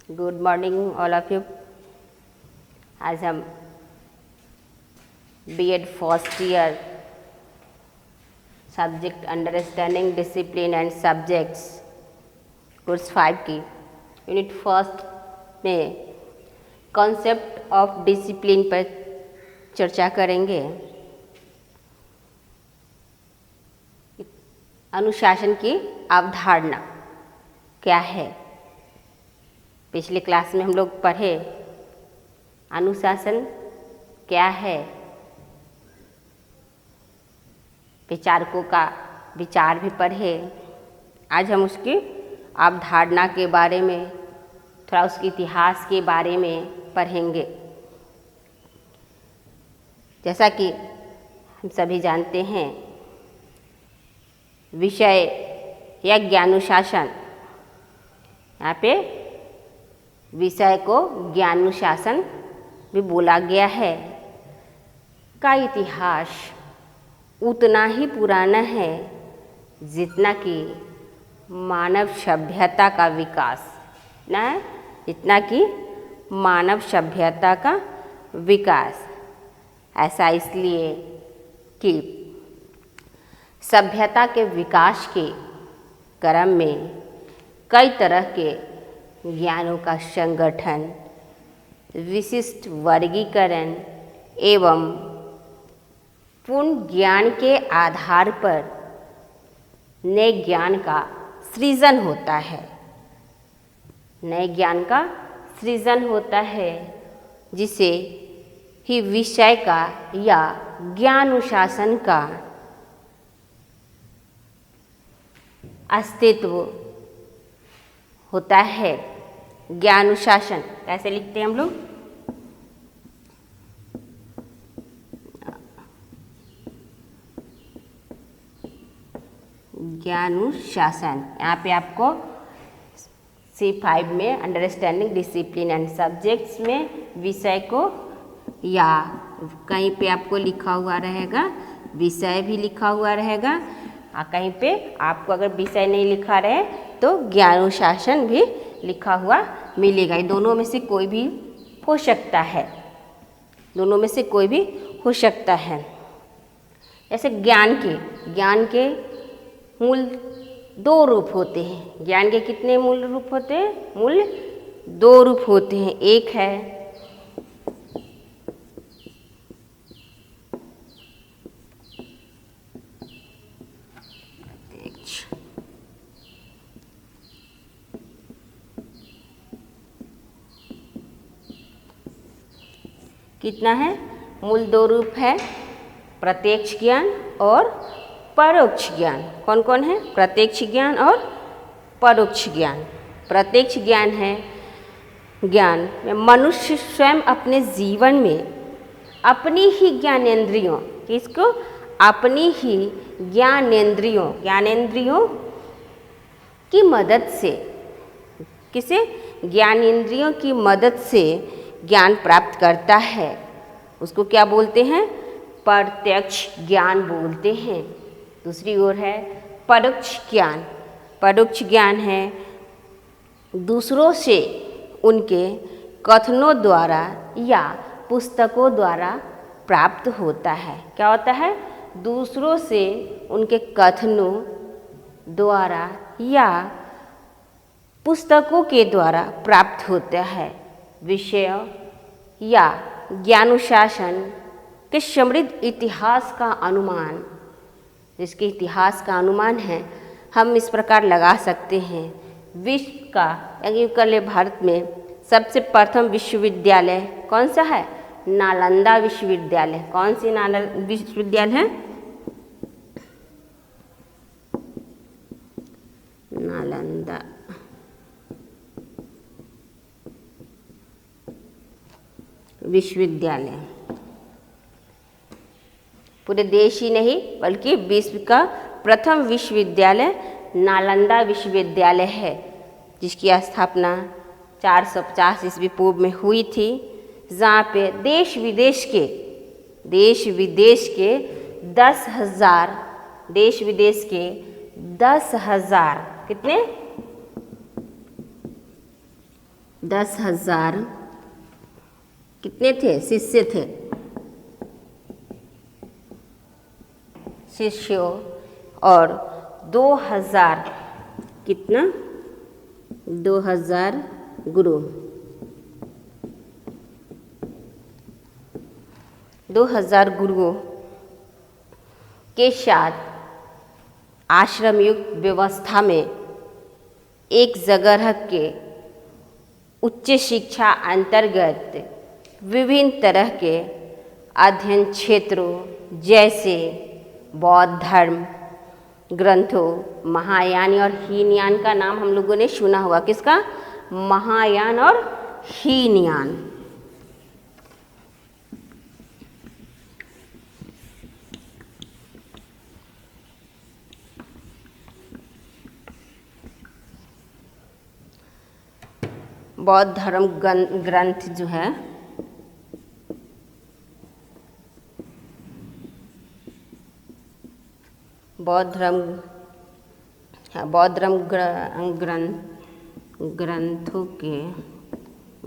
Good morning all of you. आज हम BEd first year subject understanding discipline and subjects course 5 की unit first में concept of discipline पर चर्चा करेंगे। अनुशासन की अवधारणा क्या है? पिछले क्लास में हम लोग पढ़े अनुशासन क्या है, विचारकों का विचार भी पढ़े। आज हम उसकी अवधारणा के बारे में, थोड़ा उसके इतिहास के बारे में पढ़ेंगे। जैसा कि हम सभी जानते हैं, विषय या ज्ञानुशासन, यहाँ पे विषय को ज्ञानुशासन भी बोला गया है, का इतिहास उतना ही पुराना है जितना कि मानव सभ्यता का विकास ना है, जितना कि मानव सभ्यता का विकास। ऐसा इसलिए कि सभ्यता के विकास के क्रम में कई तरह के ज्ञानों का संगठन, विशिष्ट वर्गीकरण एवं पूर्ण ज्ञान के आधार पर नए ज्ञान का सृजन होता है। नए ज्ञान का सृजन होता है, जिसे ही विषय का या ज्ञानुशासन का अस्तित्व होता है। ज्ञानुशासन कैसे लिखते हैं हम लोग? ज्ञानुशासन। यहाँ पे आपको C5 में अंडरस्टैंडिंग डिसिप्लिन एंड सब्जेक्ट्स में विषय को, या कहीं पे आपको लिखा हुआ रहेगा विषय भी लिखा हुआ रहेगा, और कहीं पे आपको अगर विषय नहीं लिखा रहे तो ज्ञानुशासन भी लिखा हुआ मिलेगा। ये दोनों में से कोई भी हो सकता है, दोनों में से कोई भी हो सकता है। जैसे ज्ञान के मूल 2 रूप होते हैं। ज्ञान के कितने मूल रूप होते हैं? मूल 2 रूप होते हैं। एक है कितना है? मूल 2 रूप है, प्रत्यक्ष ज्ञान और परोक्ष ज्ञान। कौन कौन है? प्रत्यक्ष ज्ञान और परोक्ष ज्ञान। प्रत्यक्ष ज्ञान है ज्ञान में मनुष्य स्वयं अपने जीवन में अपनी ही ज्ञानेंद्रियों, किसको? अपनी ही ज्ञानेंद्रियों की मदद से, किसे? ज्ञानेंद्रियों की मदद से ज्ञान प्राप्त करता है। उसको क्या बोलते हैं? प्रत्यक्ष ज्ञान बोलते हैं। दूसरी ओर है परोक्ष ज्ञान। परोक्ष ज्ञान है दूसरों से उनके कथनों द्वारा या पुस्तकों द्वारा प्राप्त होता है। क्या होता है? दूसरों से उनके कथनों द्वारा या पुस्तकों के द्वारा प्राप्त होता है। विषय या ज्ञानुशासन के समृद्ध इतिहास का अनुमान, जिसके इतिहास का अनुमान है, हम इस प्रकार लगा सकते हैं। विश्व का यानी भारत में सबसे प्रथम विश्वविद्यालय कौन सा है? नालंदा विश्वविद्यालय। कौन सी विश्वविद्यालय है? नालंदा विश्वविद्यालय। पूरे देश ही नहीं बल्कि विश्व का प्रथम विश्वविद्यालय नालंदा विश्वविद्यालय है, जिसकी स्थापना 450 ईस्वी पूर्व में हुई थी, जहाँ पे देश विदेश के 10,000 कितने 10,000 कितने थे शिष्य थे, शिष्यों, और 2,000 कितना 2,000 गुरु, 2,000 गुरुओं के साथ आश्रम युक्त व्यवस्था में एक जगह रख के उच्च शिक्षा अंतर्गत विभिन्न तरह के अध्ययन क्षेत्रों जैसे बौद्ध धर्म ग्रंथों महायान और हीनयान का नाम हम लोगों ने सुना हुआ, किसका, महायान और हीनयान। बौद्ध धर्म ग्रंथ जो है बौद्ध धर्म ग्रंथों के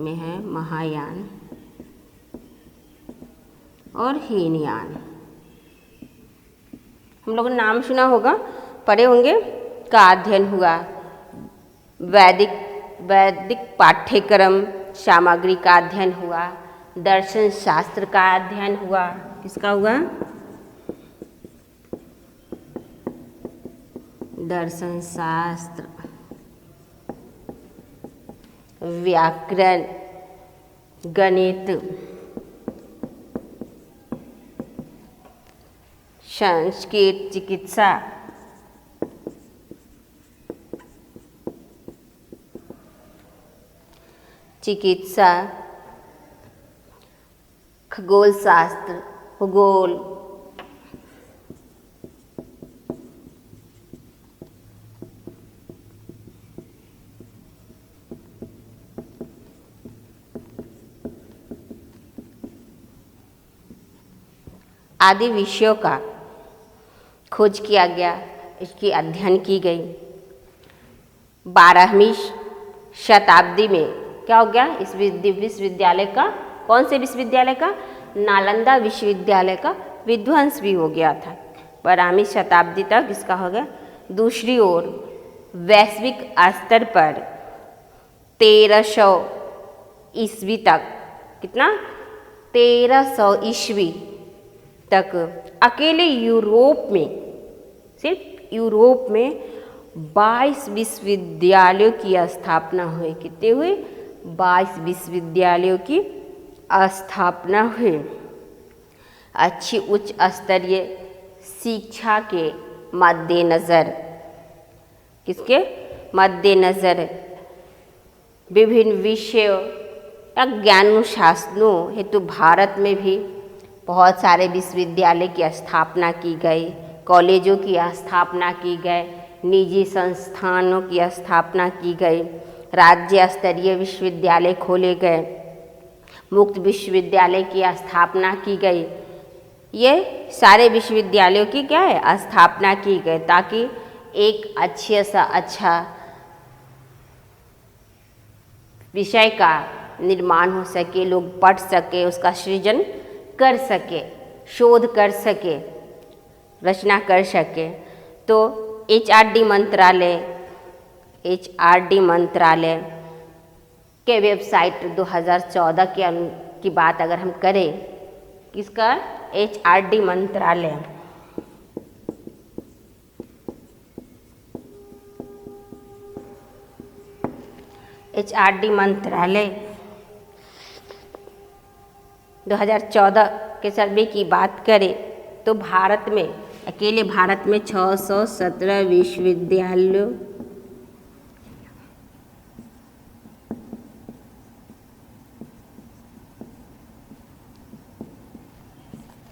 में है महायान और हीनयान। हम लोगों ने नाम सुना होगा, पढ़े होंगे, का अध्ययन हुआ, वैदिक पाठ्यक्रम सामग्री का अध्ययन हुआ, दर्शन शास्त्र का अध्ययन हुआ, किसका हुआ, दर्शन शास्त्र, व्याकरण, गणित, संस्कृत, चिकित्सा, खगोल शास्त्र, भूगोल, आदि विषयों का खोज किया गया, इसकी अध्ययन की गई। 12वीं शताब्दी में क्या हो गया, इस विश्वविद्यालय का, कौन से विश्वविद्यालय का, नालंदा विश्वविद्यालय का विध्वंस भी हो गया था। 12वीं शताब्दी तक इसका हो गया। दूसरी ओर वैश्विक स्तर पर 1300 ईस्वी तक, कितना, 1300 ईस्वी तक अकेले यूरोप में, सिर्फ यूरोप में 22 विश्वविद्यालयों की स्थापना हुई। कितने हुए, 22 विश्वविद्यालयों की स्थापना हुई। अच्छी उच्च स्तरीय शिक्षा के मद्देनज़र, किसके मद्देनज़र, विभिन्न विषयों या ज्ञानुशासनों हेतु भारत में भी बहुत सारे विश्वविद्यालय की स्थापना की गई, कॉलेजों की स्थापना की गई, निजी संस्थानों की स्थापना की गई, राज्य स्तरीय विश्वविद्यालय खोले गए, मुक्त विश्वविद्यालय की स्थापना की गई। ये सारे विश्वविद्यालयों की क्या है, स्थापना की गई, ताकि एक अच्छे सा अच्छा विषय का निर्माण हो सके, लोग पढ़ सके, उसका सृजन कर सके, शोध कर सके, रचना कर सके। तो HRD मंत्रालय के वेबसाइट 2014 की बात अगर हम करें, किसका, HRD मंत्रालय, HRD मंत्रालय 2014 के सर्वे की बात करें तो भारत में, अकेले भारत में 617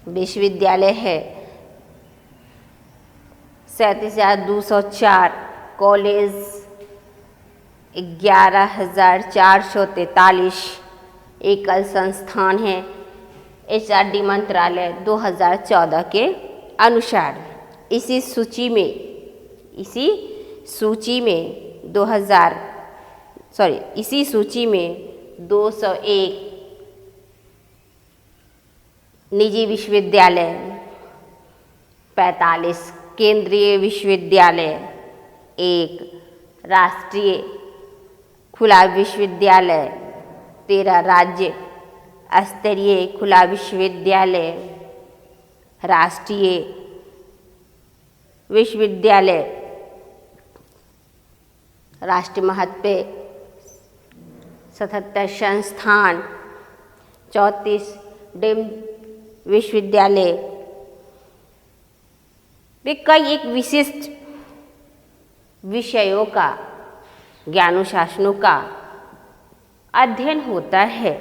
विश्वविद्यालय है, 37,204 कॉलेज, 11,443 एकल संस्थान है। HRD मंत्रालय 2014 के अनुसार इसी सूची में 2000 इसी सूची में 201 निजी विश्वविद्यालय, 45 केंद्रीय विश्वविद्यालय, 1 राष्ट्रीय खुला विश्वविद्यालय, 13 राज्य स्तरीय खुला विश्वविद्यालय, राष्ट्रीय विश्वविद्यालय, राष्ट्रीय महत्व 77 संस्थान, 34 डीम्ड विश्वविद्यालय। वे कई एक विशिष्ट विषयों का, ज्ञानानुशासनों का अध्ययन होता है।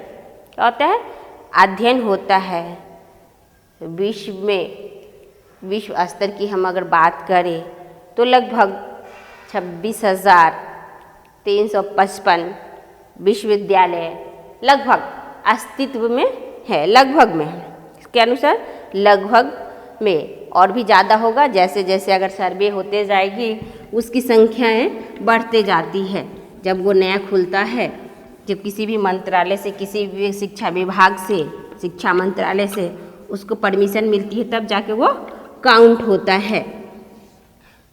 क्या होता है? अध्ययन होता है। विश्व स्तर की हम अगर बात करें तो लगभग 26,355 विश्वविद्यालय लगभग अस्तित्व में है। लगभग में, इसके अनुसार लगभग में, और भी ज़्यादा होगा जैसे जैसे अगर सर्वे होते जाएगी उसकी संख्याएं बढ़ते जाती है। जब वो नया खुलता है, जब किसी भी मंत्रालय से, किसी भी शिक्षा विभाग से, शिक्षा मंत्रालय से उसको परमिशन मिलती है, तब जाके वो काउंट होता है।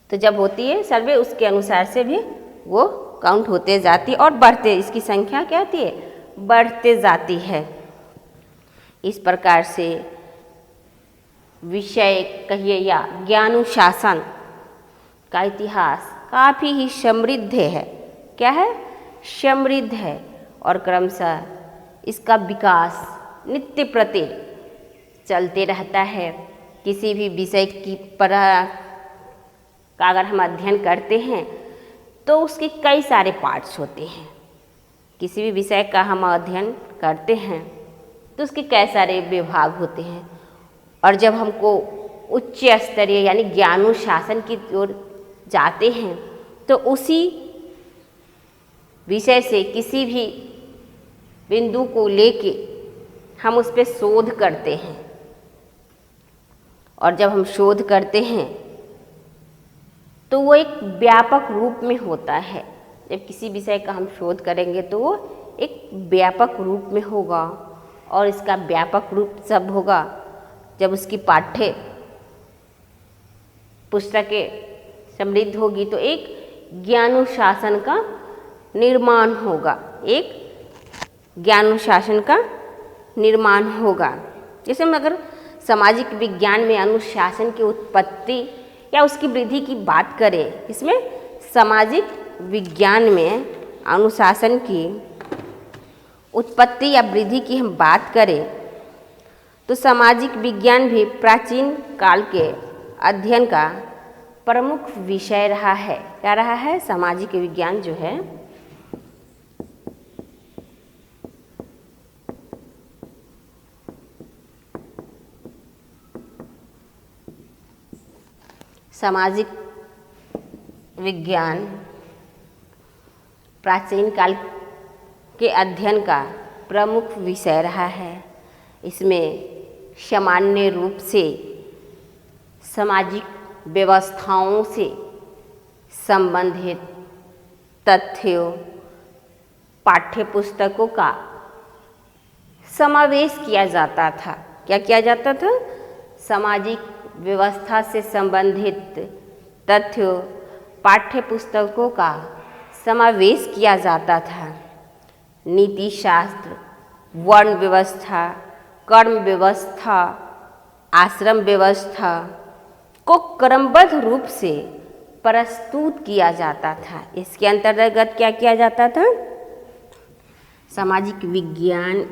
तो जब होती है सर्वे, उसके अनुसार से भी वो काउंट होते जाती है और बढ़ते, इसकी संख्या क्या होती है? बढ़ते जाती है। इस प्रकार से विषय कहिए या ज्ञानानुशासन का इतिहास काफ़ी ही समृद्ध है। क्या है? समृद्ध है। और क्रमशः इसका विकास नित्य प्रति चलते रहता है। किसी भी विषय की का अगर हम अध्ययन करते हैं तो उसके कई सारे पार्ट्स होते हैं। किसी भी विषय का हम अध्ययन करते हैं तो उसके कई सारे विभाग होते हैं। और जब हमको उच्च स्तरीय यानी ज्ञानानुशासन की ओर जाते हैं तो उसी विषय से किसी भी बिंदु को लेके हम उस पर शोध करते हैं। और जब हम शोध करते हैं तो वो एक व्यापक रूप में होता है। जब किसी विषय का हम शोध करेंगे तो वो एक व्यापक रूप में होगा। और इसका व्यापक रूप सब होगा जब उसकी पाठ्य पुस्तकें समृद्ध होगी तो एक ज्ञानानुशासन का निर्माण होगा। एक ज्ञानानुशासन का निर्माण होगा। जैसे हम अगर सामाजिक विज्ञान में अनुशासन की उत्पत्ति या उसकी वृद्धि की बात करें, इसमें सामाजिक विज्ञान में अनुशासन की उत्पत्ति या वृद्धि की हम बात करें तो सामाजिक विज्ञान भी प्राचीन काल के अध्ययन का प्रमुख विषय रहा है। क्या रहा है? सामाजिक विज्ञान जो है सामाजिक विज्ञान प्राचीन काल के अध्ययन का प्रमुख विषय रहा है। इसमें सामान्य रूप से सामाजिक व्यवस्थाओं से संबंधित तथ्यों, पाठ्य पुस्तकों का समावेश किया जाता था। क्या किया जाता था? सामाजिक व्यवस्था से संबंधित तथ्यों, पाठ्य पुस्तकों का समावेश किया जाता था। नीति शास्त्र, वर्ण व्यवस्था, कर्म व्यवस्था, आश्रम व्यवस्था को क्रमबद्ध रूप से प्रस्तुत किया जाता था। इसके अंतर्गत क्या किया जाता था? सामाजिक विज्ञान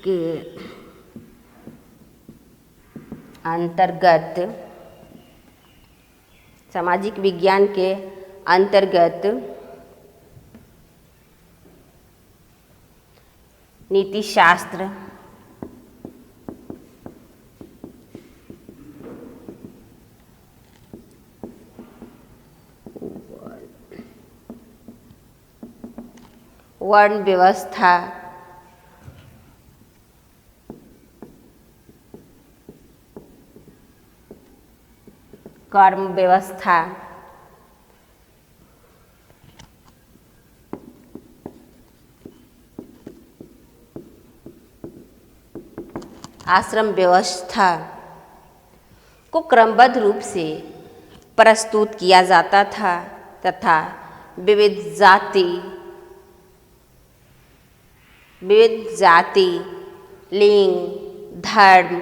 के अंतर्गत, सामाजिक विज्ञान के अंतर्गत नीति शास्त्र, वर्ण व्यवस्था, कर्म व्यवस्था, आश्रम व्यवस्था को क्रमबद्ध रूप से प्रस्तुत किया जाता था तथा विविध जाति, लिंग, धर्म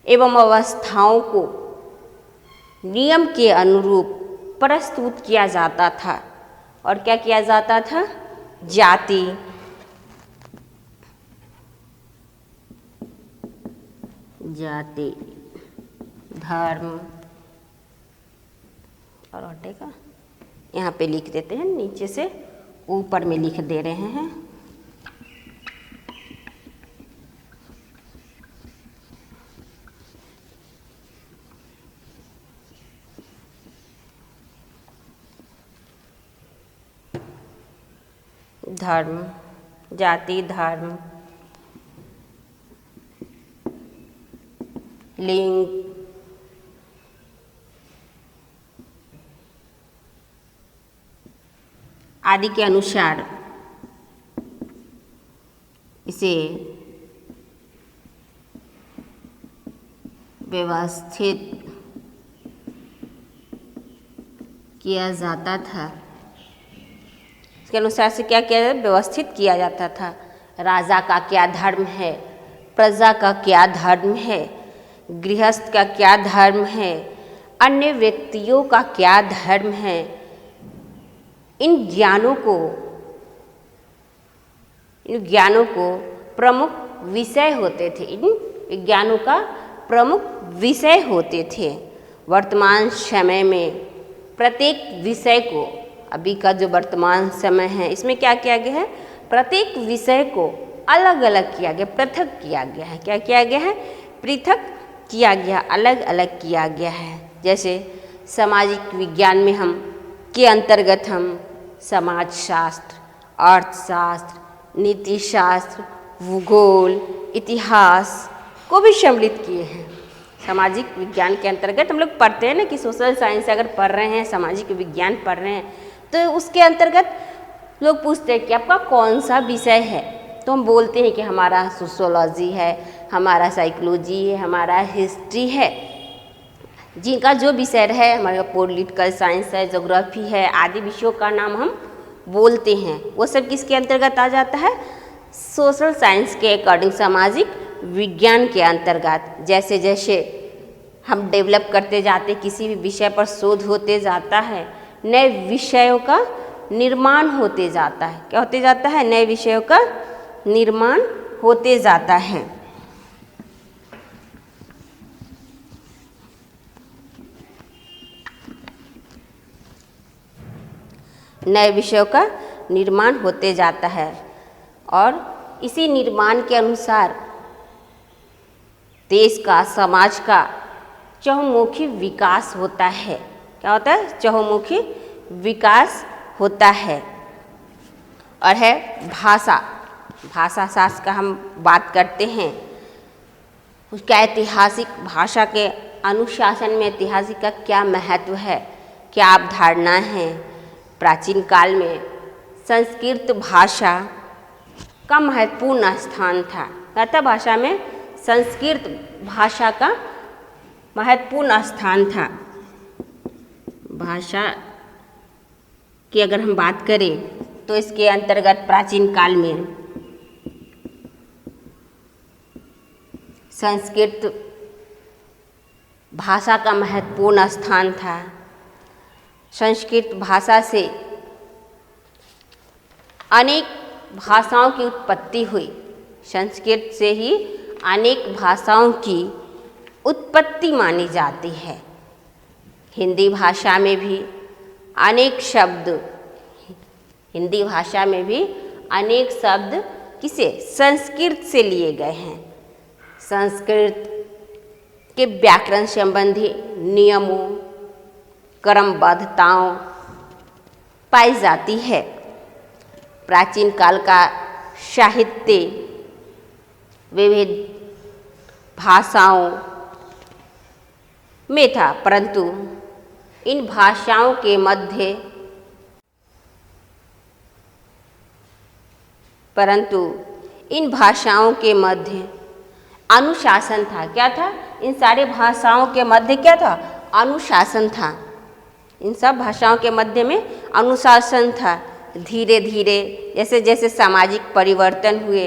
एवं अवस्थाओं को नियम के अनुरूप प्रस्तुत किया जाता था। और क्या किया जाता था? जाति, धर्म और हटेगा, यहाँ पे लिख देते हैं, नीचे से ऊपर में लिख दे रहे हैं। धर्म, जाति, धर्म, लिंग, आदि के अनुसार इसे व्यवस्थित किया जाता था। इसके अनुसार से क्या किया व्यवस्थित किया जाता था। राजा का क्या धर्म है, प्रजा का क्या धर्म है, गृहस्थ का क्या धर्म है, अन्य व्यक्तियों का क्या धर्म है। इन ज्ञानों को प्रमुख विषय होते थे। इन ज्ञानों का प्रमुख विषय होते थे। वर्तमान समय में प्रत्येक विषय को, अभी का जो वर्तमान समय है, इसमें क्या किया गया है? प्रत्येक विषय को अलग अलग किया गया, पृथक किया गया है। क्या किया गया है? पृथक किया गया, अलग अलग किया गया है। जैसे सामाजिक विज्ञान में के अंतर्गत हम समाजशास्त्र, अर्थशास्त्र, नीतिशास्त्र, भूगोल, इतिहास को भी सम्मिलित किए हैं। सामाजिक विज्ञान के अंतर्गत हम लोग पढ़ते हैं ना कि सोशल साइंस अगर पढ़ रहे हैं, सामाजिक विज्ञान पढ़ रहे हैं, तो उसके अंतर्गत लोग पूछते हैं कि आपका कौन सा विषय है, तो हम बोलते हैं कि हमारा सोशियोलॉजी है, हमारा साइकोलॉजी है, हमारा हिस्ट्री है। जिनका जो विषय है, हमारे पॉलिटिकल साइंस है, ज्योग्राफी है, आदि विषयों का नाम हम बोलते हैं। वो सब किसके अंतर्गत आ जाता है? सोशल साइंस के अकॉर्डिंग, सामाजिक विज्ञान के अंतर्गत। जैसे जैसे हम डेवलप करते जाते, किसी भी विषय पर शोध होते जाता है, नए विषयों का निर्माण होते जाता है। क्या होते जाता है? नए विषयों का निर्माण होते जाता है। नए विषयों का निर्माण होते जाता है और इसी निर्माण के अनुसार देश का, समाज का चहुमुखी विकास होता है। क्या होता है? चहुमुखी विकास होता है। और है भाषा शास्त्र का हम बात करते हैं। उसका ऐतिहासिक, भाषा के अनुशासन में ऐतिहासिक का क्या महत्व है, क्या अवधारणा है। प्राचीन काल में संस्कृत भाषा का महत्वपूर्ण स्थान था। क्या भाषा में? संस्कृत भाषा का महत्वपूर्ण स्थान था। भाषा की अगर हम बात करें तो इसके अंतर्गत प्राचीन काल में संस्कृत भाषा का महत्वपूर्ण स्थान था। संस्कृत भाषा से अनेक भाषाओं की उत्पत्ति हुई। संस्कृत से ही अनेक भाषाओं की उत्पत्ति मानी जाती है। हिंदी भाषा में भी अनेक शब्द, हिंदी भाषा में भी अनेक शब्द किसे? संस्कृत से लिए गए हैं। संस्कृत के व्याकरण संबंधी नियमों, क्रमबद्धताओं पाई जाती है। प्राचीन काल का साहित्य विविध भाषाओं में था, परंतु इन भाषाओं के मध्य अनुशासन था। क्या था? इन सारे भाषाओं के मध्य क्या था? अनुशासन था। इन सब भाषाओं के मध्य में अनुशासन था। धीरे धीरे जैसे जैसे सामाजिक परिवर्तन हुए,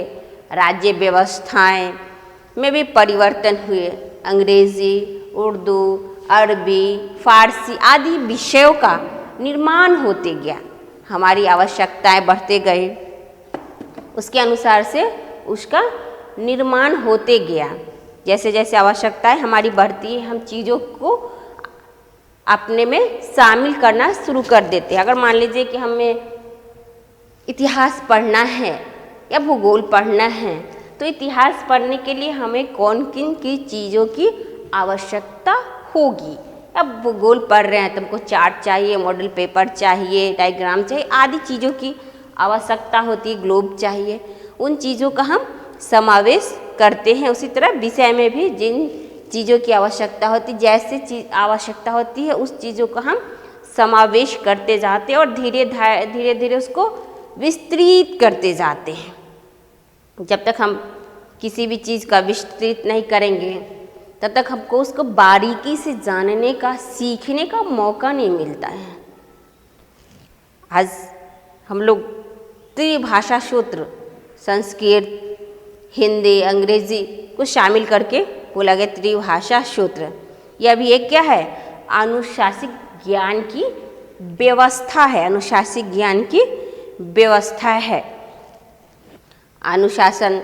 राज्य व्यवस्थाएं में भी परिवर्तन हुए, अंग्रेजी, उर्दू, अरबी, फारसी आदि विषयों का निर्माण होते गया। हमारी आवश्यकताएं बढ़ते गए, उसके अनुसार से उसका निर्माण होते गया। जैसे जैसे आवश्यकताएं हमारी बढ़ती है, हम चीज़ों को अपने में शामिल करना शुरू कर देते हैं। अगर मान लीजिए कि हमें इतिहास पढ़ना है या भूगोल पढ़ना है, तो इतिहास पढ़ने के लिए हमें कौन किन की चीज़ों की आवश्यकता होगी। अब भूगोल पढ़ रहे हैं तो हमको चार्ट चाहिए, मॉडल पेपर चाहिए, डायग्राम चाहिए, आदि चीज़ों की आवश्यकता होती है, ग्लोब चाहिए। उन चीज़ों का हम समावेश करते हैं। उसी तरह विषय में भी जिन चीज़ों की आवश्यकता होती, जैसे चीज़ आवश्यकता होती है उस चीज़ों का हम समावेश करते जाते हैं और धीरे धीरे उसको विस्तृत करते जाते हैं। जब तक हम किसी भी चीज़ का विस्तृत नहीं करेंगे तब तक हमको उसको बारीकी से जानने का, सीखने का मौका नहीं मिलता है। आज हम लोग त्रिभाषा सूत्र, संस्कृत, हिंदी, अंग्रेजी को शामिल करके बोला गया त्रिभाषा सूत्र। यह भी एक क्या है? अनुशासिक ज्ञान की व्यवस्था है। अनुशासिक ज्ञान की व्यवस्था है। अनुशासन,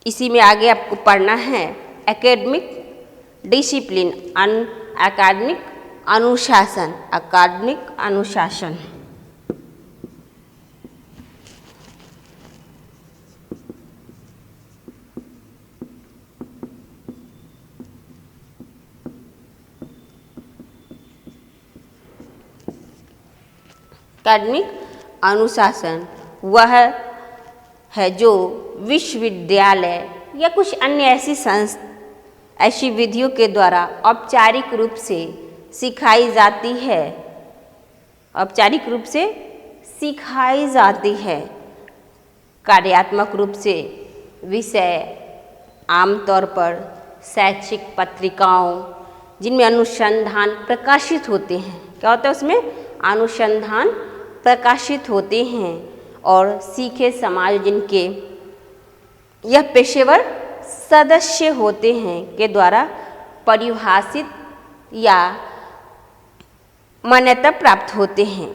इसी में आगे आपको पढ़ना है एकेडमिक डिसिप्लिन, अकादमिक अनुशासन, अकादमिक अनुशासन। अकादमिक अनुशासन वह है जो विश्वविद्यालय या कुछ अन्य ऐसी विधियों के द्वारा औपचारिक रूप से सिखाई जाती है, औपचारिक रूप से सिखाई जाती है। कार्यात्मक रूप से विषय आमतौर पर शैक्षिक पत्रिकाओं जिनमें अनुसंधान प्रकाशित होते हैं, क्या होता है उसमें? अनुसंधान प्रकाशित होते हैं। और सीखे समाज जिनके यह पेशेवर सदस्य होते हैं के द्वारा परिभाषित या मान्यता प्राप्त होते हैं।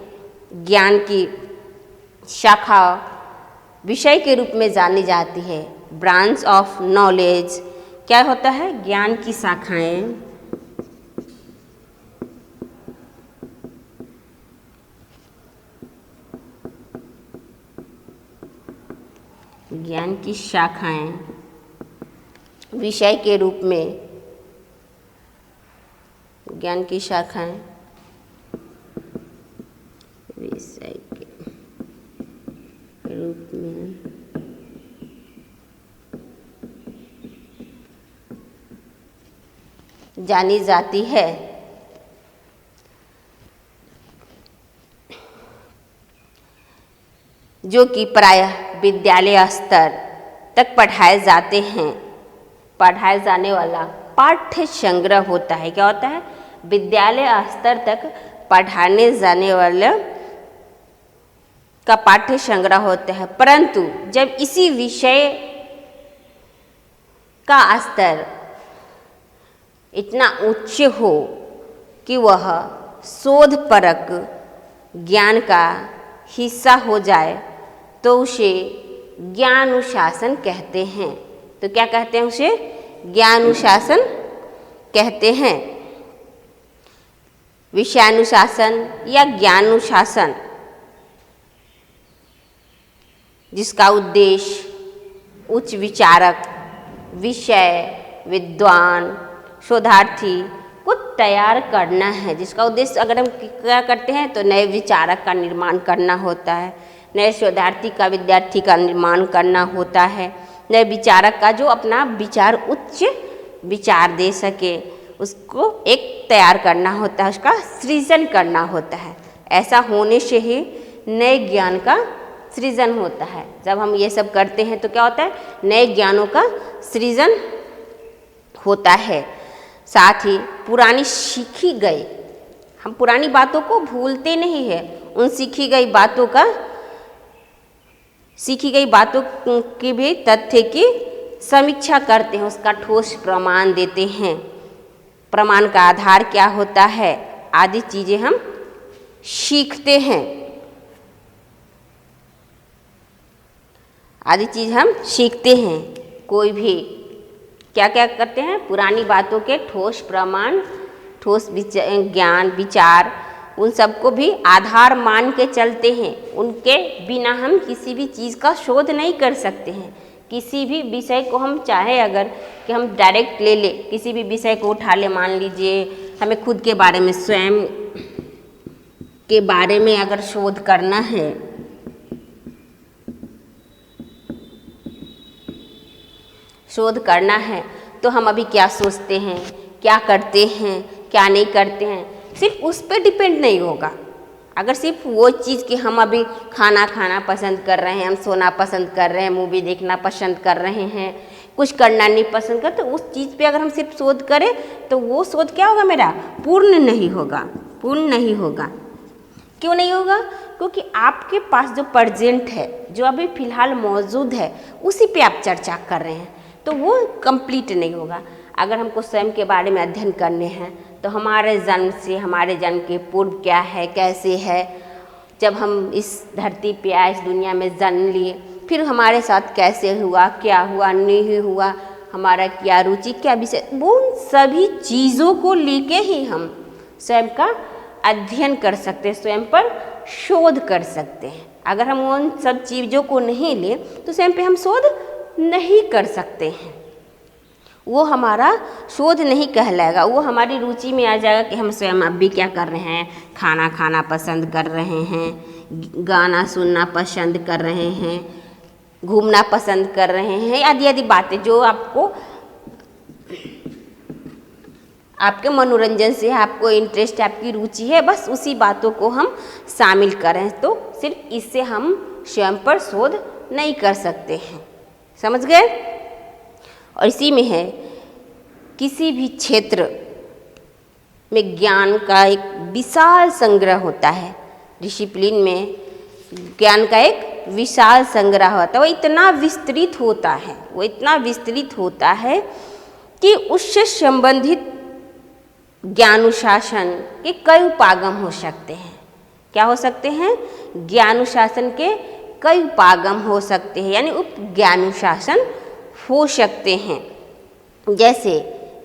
ज्ञान की शाखा विषय के रूप में जानी जाती है। ब्रांच ऑफ नॉलेज क्या होता है? ज्ञान की शाखाएं। ज्ञान की शाखाएं विषय के रूप में, ज्ञान की शाखाएं विषय के रूप में जानी जाती है। जो कि प्रायः विद्यालय स्तर तक पढ़ाए जाते हैं। पढ़ाए जाने वाला पाठ्य संग्रह होता है। क्या होता है? विद्यालय स्तर तक पढ़ाने जाने वाला का पाठ्य संग्रह होता है। परंतु जब इसी विषय का स्तर इतना उच्च हो कि वह शोधपरक ज्ञान का हिस्सा हो जाए तो उसे ज्ञानुशासन कहते हैं। तो क्या कहते हैं? उसे ज्ञानुशासन कहते हैं। विषयानुशासन या ज्ञानुशासन जिसका उद्देश्य उच्च विचारक, विषय विद्वान, शोधार्थी को तैयार करना है। जिसका उद्देश्य अगर हम क्या करते हैं तो नए विचारक का निर्माण करना होता है, नए शोधार्थी का, विद्यार्थी का निर्माण करना होता है, नए विचारक का जो अपना विचार उच्च विचार दे सके, उसको एक तैयार करना होता है, उसका सृजन करना होता है। ऐसा होने से ही नए ज्ञान का सृजन होता है। जब हम ये सब करते हैं तो क्या होता है, नए ज्ञानों का सृजन होता है। साथ ही पुरानी सीखी गई, हम पुरानी बातों को भूलते नहीं है, उन सीखी गई बातों की भी तथ्य की समीक्षा करते हैं, उसका ठोस प्रमाण देते हैं, प्रमाण का आधार क्या होता है आदि चीज़ें हम सीखते हैं, आदि चीज़ हम सीखते हैं। कोई भी क्या क्या करते हैं, पुरानी बातों के ठोस प्रमाण, ठोस ज्ञान विचार, उन सबको भी आधार मान के चलते हैं। उनके बिना हम किसी भी चीज़ का शोध नहीं कर सकते हैं। किसी भी विषय को हम चाहे अगर कि हम डायरेक्ट ले ले, किसी भी विषय को उठा ले, मान लीजिए हमें खुद के बारे में, स्वयं के बारे में अगर शोध करना है, तो हम अभी क्या सोचते हैं, क्या करते हैं, क्या नहीं करते हैं, सिर्फ उस पर डिपेंड नहीं होगा। अगर सिर्फ वो चीज़ कि हम अभी खाना खाना पसंद कर रहे हैं, हम सोना पसंद कर रहे हैं, मूवी देखना पसंद कर रहे हैं, कुछ करना नहीं पसंद कर, तो उस चीज़ पे अगर हम सिर्फ शोध करें तो वो शोध क्या होगा, मेरा पूर्ण नहीं होगा। क्यों नहीं होगा? क्योंकि आपके पास जो प्रेजेंट है, जो अभी फ़िलहाल मौजूद है, उसी पे आप चर्चा कर रहे हैं, तो वो कंप्लीट नहीं होगा। अगर हमको स्वयं के बारे में अध्ययन करने हैं तो हमारे जन्म से, हमारे जन्म के पूर्व क्या है, कैसे है, जब हम इस धरती पे आए, इस दुनिया में जन्म लिए, फिर हमारे साथ कैसे हुआ, क्या हुआ, नहीं हुआ, हमारा क्या रुचि, क्या विषय, वो सभी चीज़ों को लेके ही हम स्वयं का अध्ययन कर सकते हैं, स्वयं पर शोध कर सकते हैं। अगर हम उन सब चीज़ों को नहीं ले तो स्वयं पे हम शोध नहीं कर सकते हैं, वो हमारा शोध नहीं कहलाएगा, वो हमारी रुचि में आ जाएगा कि हम स्वयं अभी क्या कर रहे हैं, खाना खाना पसंद कर रहे हैं, गाना सुनना पसंद कर रहे हैं, घूमना पसंद कर रहे हैं, आदि आदि बातें जो आपको, आपके मनोरंजन से, आपको इंटरेस्ट, आपकी रुचि है, बस उसी बातों को हम शामिल करें, तो सिर्फ इससे हम स्वयं पर शोध नहीं कर सकते हैं। समझ गए? और इसी में है, किसी भी क्षेत्र में ज्ञान का एक विशाल संग्रह होता है, डिसिप्लिन में ज्ञान का एक विशाल संग्रह होता है, वो इतना विस्तृत होता है कि उससे संबंधित ज्ञानुशासन के कई उपागम हो सकते हैं। क्या हो सकते हैं? ज्ञानुशासन के कई उपागम हो सकते हैं, यानी उप ज्ञानुशासन हो सकते हैं। जैसे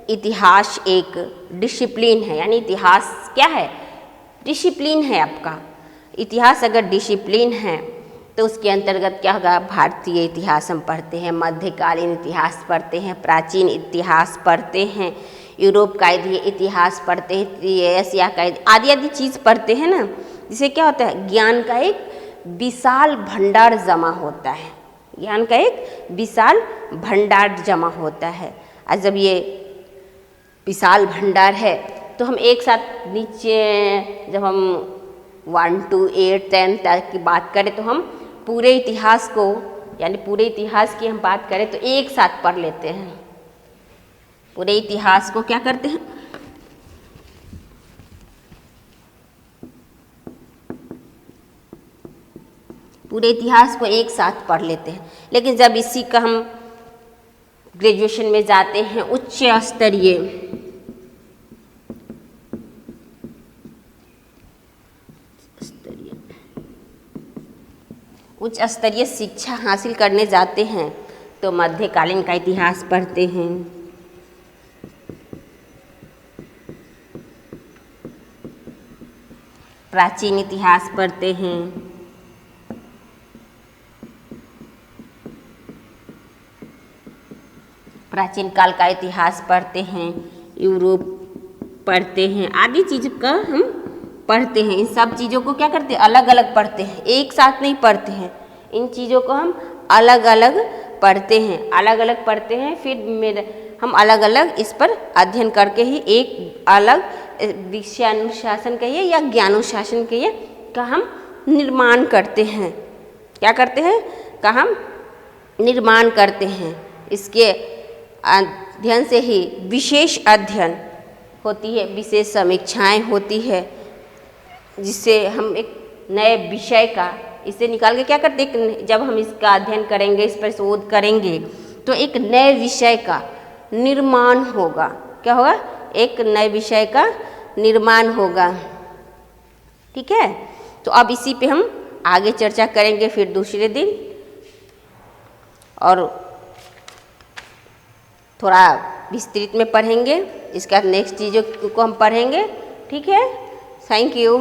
इतिहास एक डिसिप्लिन है, यानी इतिहास क्या है? डिसिप्लिन है आपका। इतिहास अगर डिसिप्लिन है तो उसके अंतर्गत क्या होगा? भारतीय इतिहास हम पढ़ते हैं, मध्यकालीन इतिहास पढ़ते हैं, प्राचीन इतिहास पढ़ते हैं, यूरोप का इतिहास पढ़ते हैं, एशिया का आदि आदि चीज़ पढ़ते हैं ना, जिससे क्या होता है? ज्ञान का एक विशाल भंडार जमा होता है, ज्ञान का एक विशाल भंडार जमा होता है। और जब ये विशाल भंडार है तो हम एक साथ नीचे, जब हम 1 to 8 10 तक की बात करें तो हम पूरे इतिहास को, यानी पूरे इतिहास की हम बात करें तो एक साथ पढ़ लेते हैं। पूरे इतिहास को क्या करते हैं? पूरे इतिहास को एक साथ पढ़ लेते हैं। लेकिन जब इसी का हम ग्रेजुएशन में जाते हैं, उच्च स्तरीय शिक्षा हासिल करने जाते हैं तो मध्यकालीन का इतिहास पढ़ते हैं, प्राचीन इतिहास पढ़ते हैं, प्राचीन काल का इतिहास पढ़ते हैं, यूरोप पढ़ते हैं, आदि चीज़ का हम पढ़ते हैं। इन सब चीज़ों को क्या करते हैं? अलग अलग पढ़ते हैं, एक साथ नहीं पढ़ते हैं। इन चीज़ों को हम अलग अलग पढ़ते हैं, फिर हम अलग अलग इस पर अध्ययन करके ही एक अलग विषयानुशासन कहिए या ज्ञानुशासन कहिए का हम निर्माण करते हैं। क्या करते हैं का हम निर्माण करते हैं। इसके अध्ययन से ही विशेष अध्ययन होती है, विशेष समीक्षाएं होती है, जिससे हम एक नए विषय का इसे निकाल के क्या करते हैं, जब हम इसका अध्ययन करेंगे, इस पर शोध करेंगे तो एक नए विषय का निर्माण होगा। क्या होगा? एक नए विषय का निर्माण होगा। ठीक है, तो अब इसी पे हम आगे चर्चा करेंगे फिर दूसरे दिन, और थोड़ा विस्तृत में पढ़ेंगे। इसके बाद नेक्स्ट चीज़ों को हम पढ़ेंगे। ठीक है, थैंक यू।